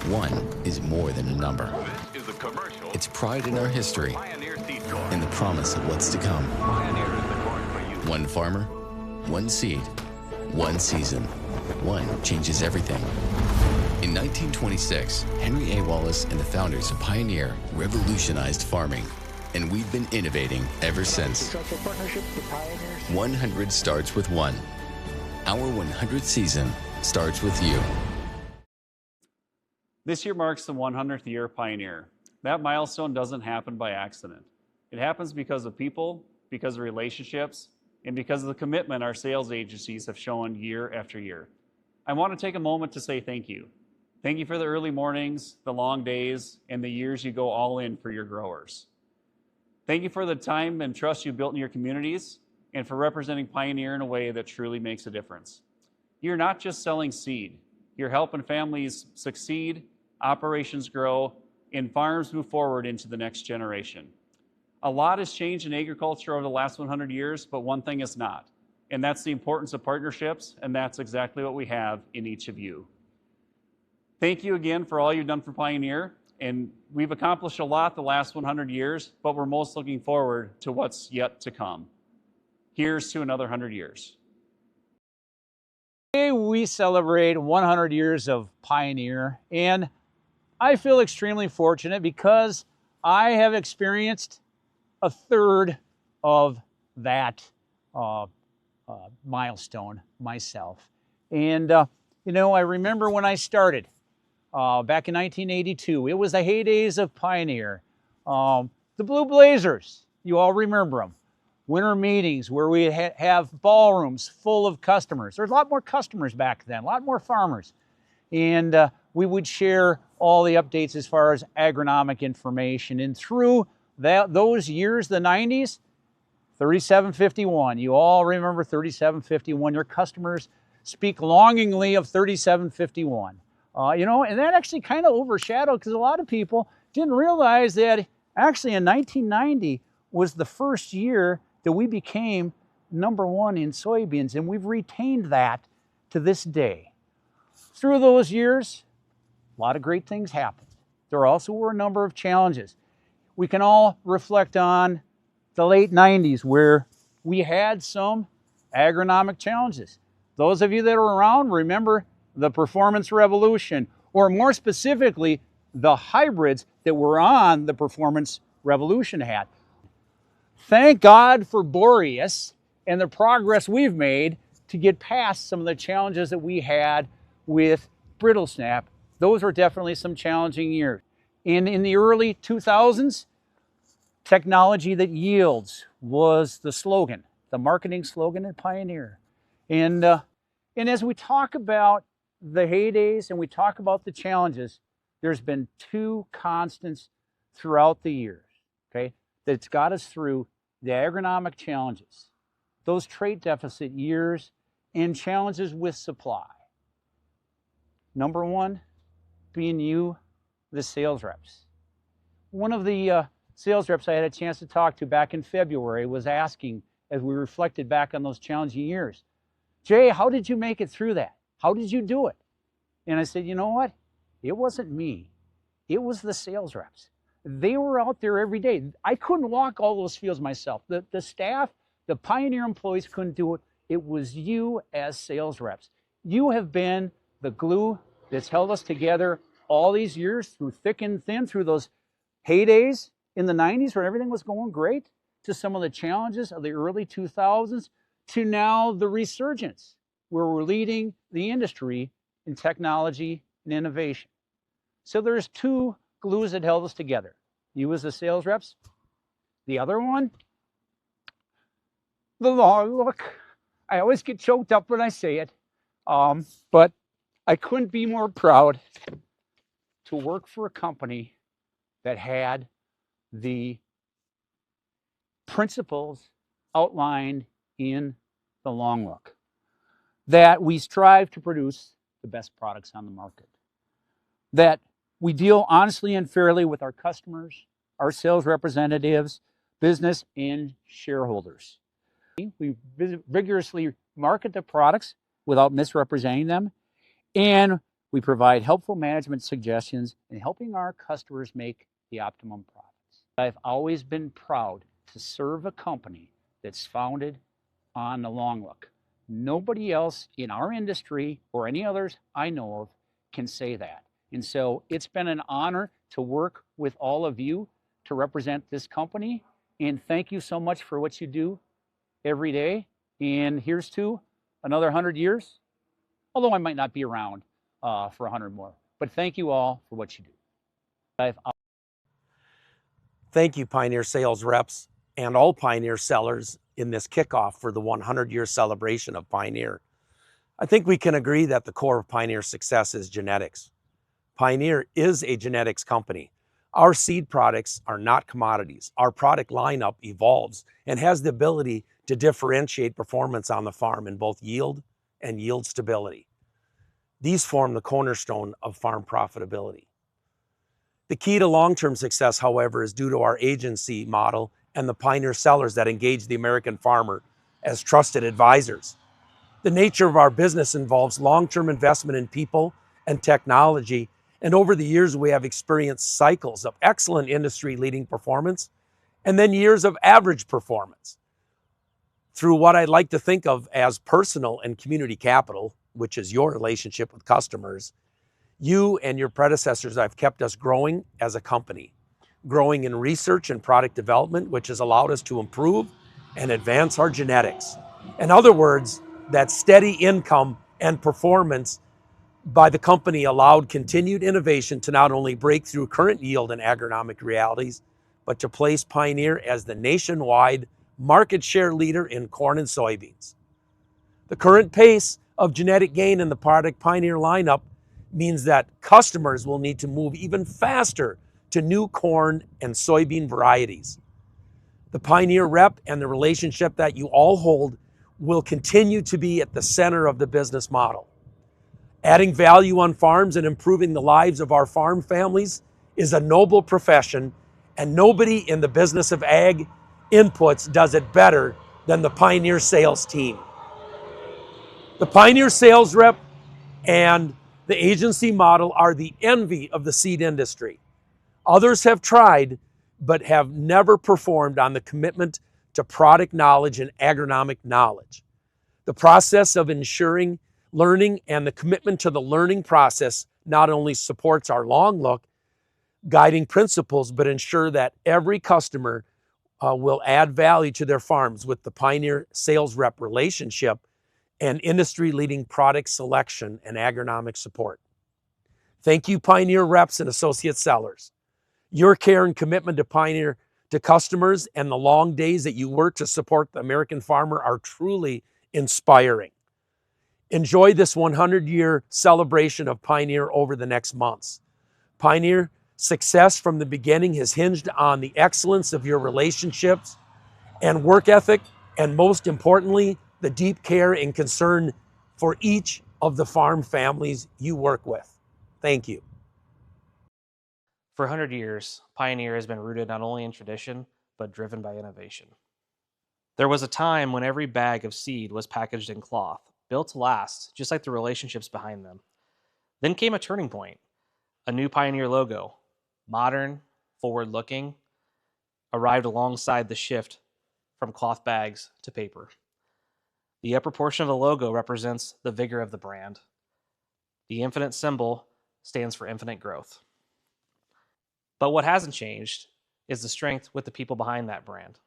One is more than a number. This is a commercial. It's pride in our history Pioneer seed corn. and the promise of what's to come. Pioneer is the corn for you. One farmer, one seed, one season. One changes everything. In 1926, Henry A. Wallace and the founders of Pioneer revolutionized farming, and we've been innovating ever since. 100 starts with one. Our 100th season starts with you. This year marks the 100th year of Pioneer. That milestone doesn't happen by accident. It happens because of people, because of relationships, and because of the commitment our sales agencies have shown year after year. I want to take a moment to say thank you. Thank you for the early mornings, the long days, and the years you go all in for your growers. Thank you for the time and trust you built in your communities, and for representing Pioneer in a way that truly makes a difference. You're not just selling seed. You're helping families succeed, operations grow, and farms move forward into the next generation. A lot has changed in agriculture over the last 100 years, but one thing is not, and that's the importance of partnerships, and that's exactly what we have in each of you. Thank you again for all you've done for Pioneer, and we've accomplished a lot the last 100 years, but we're most looking forward to what's yet to come. Here's to another 100 years. Today we celebrate 100 years of Pioneer, and I feel extremely fortunate because I have experienced a third of that milestone myself. And, I remember when I started back in 1982, it was the heydays of Pioneer. The Blue Blazers, you all remember them. Winter meetings where we have ballrooms full of customers. There's a lot more customers back then, a lot more farmers. And we would share all the updates as far as agronomic information. And through those years, the 90s, 3751. You all remember 3751. Your customers speak longingly of 3751. And that actually kind of overshadowed because a lot of people didn't realize that actually in 1990 was the first year that we became #1 in soybeans, and we've retained that to this day. Through those years, a lot of great things happened. There also were a number of challenges. We can all reflect on the late 90s where we had some agronomic challenges. Those of you that are around remember the Performance Revolution, or more specifically, the hybrids that were on the Performance Revolution hat. Thank God for Boreas and the progress we've made to get past some of the challenges that we had with brittle snap. Those were definitely some challenging years. And in the early 2000s, technology that yields was the slogan, the marketing slogan at Pioneer. And as we talk about the heydays and we talk about the challenges, there's been two constants throughout the years, okay, that's got us through the agronomic challenges, those trait deficit years, and challenges with supply. #1 being you, the sales reps. One of the sales reps I had a chance to talk to back in February was asking, as we reflected back on those challenging years, Jay, how did you make it through that? How did you do it? And I said, you know what? It wasn't me. It was the sales reps. They were out there every day. I couldn't walk all those fields myself. The staff, the Pioneer employees couldn't do it. It was you as sales reps. You have been the glue that's held us together all these years through thick and thin, through those heydays in the 90s where everything was going great, to some of the challenges of the early 2000s, to now the resurgence where we're leading the industry in technology and innovation. So there's two glues that held us together. You as the sales reps. The other one, the long look. I always get choked up when I say it, but I couldn't be more proud to work for a company that had the principles outlined in the long look, that we strive to produce the best products on the market, that we deal honestly and fairly with our customers, our sales representatives, business, and shareholders. We vigorously market the products without misrepresenting them, and We provide helpful management suggestions in helping our customers make the optimum profits. I've always been proud to serve a company that's founded on the long look. Nobody else in our industry or any others I know of can say that. And so it's been an honor to work with all of you to represent this company. And thank you so much for what you do every day. And here's to another 100 years, although I might not be around for 100 more. But thank you all for what you do. Thank you, Pioneer sales reps and all Pioneer sellers in this kickoff for the 100-year celebration of Pioneer. I think we can agree that the core of Pioneer's success is genetics. Pioneer is a genetics company. Our seed products are not commodities. Our product lineup evolves and has the ability to differentiate performance on the farm in both yield and yield stability. These form the cornerstone of farm profitability. The key to long-term success, however, is due to our agency model and the Pioneer sellers that engage the American farmer as trusted advisors. The nature of our business involves long-term investment in people and technology, and over the years we have experienced cycles of excellent industry-leading performance and then years of average performance. Through what I'd like to think of as personal and community capital, which is your relationship with customers, you and your predecessors have kept us growing as a company, growing in research and product development, which has allowed us to improve and advance our genetics. In other words, that steady income and performance by the company allowed continued innovation to not only break through current yield and agronomic realities, but to place Pioneer as the nationwide market share leader in corn and soybeans. The current pace of genetic gain in the product Pioneer lineup means that customers will need to move even faster to new corn and soybean varieties. The Pioneer rep and the relationship that you all hold will continue to be at the center of the business model. Adding value on farms and improving the lives of our farm families is a noble profession, and nobody in the business of ag inputs does it better than the Pioneer sales team. The Pioneer sales rep and the agency model are the envy of the seed industry. Others have tried, but have never performed on the commitment to product knowledge and agronomic knowledge. The process of ensuring learning and the commitment to the learning process not only supports our long look guiding principles, but ensure that every customer will add value to their farms with the Pioneer sales rep relationship and industry-leading product selection and agronomic support. Thank you, Pioneer reps and associate sellers. Your care and commitment to Pioneer to customers and the long days that you work to support the American farmer are truly inspiring. Enjoy this 100-year celebration of Pioneer over the next months. Pioneer success from the beginning has hinged on the excellence of your relationships and work ethic, and most importantly, the deep care and concern for each of the farm families you work with. Thank you. For 100 years, Pioneer has been rooted not only in tradition, but driven by innovation. There was a time when every bag of seed was packaged in cloth, built to last, just like the relationships behind them. Then came a turning point, a new Pioneer logo, modern, forward-looking, arrived alongside the shift from cloth bags to paper. The upper portion of the logo represents the vigor of the brand. The infinite symbol stands for infinite growth. But what hasn't changed is the strength with the people behind that brand.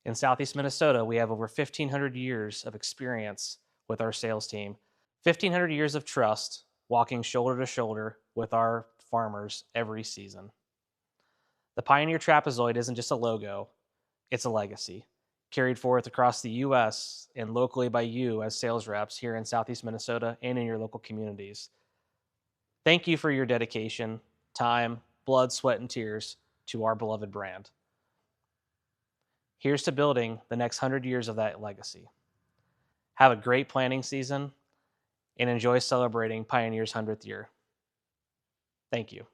In Southeast Minnesota, we have over 1,500 years of experience with our sales team, 1,500 years of trust, walking shoulder to shoulder with our farmers every season. The Pioneer trapezoid isn't just a logo, it's a legacy, carried forth across the U.S. and locally by you as sales reps here in Southeast Minnesota and in your local communities. Thank you for your dedication, time, blood, sweat, and tears to our beloved brand. Here's to building the next 100 years of that legacy. Have a great planting season and enjoy celebrating Pioneer's 100th year. Thank you.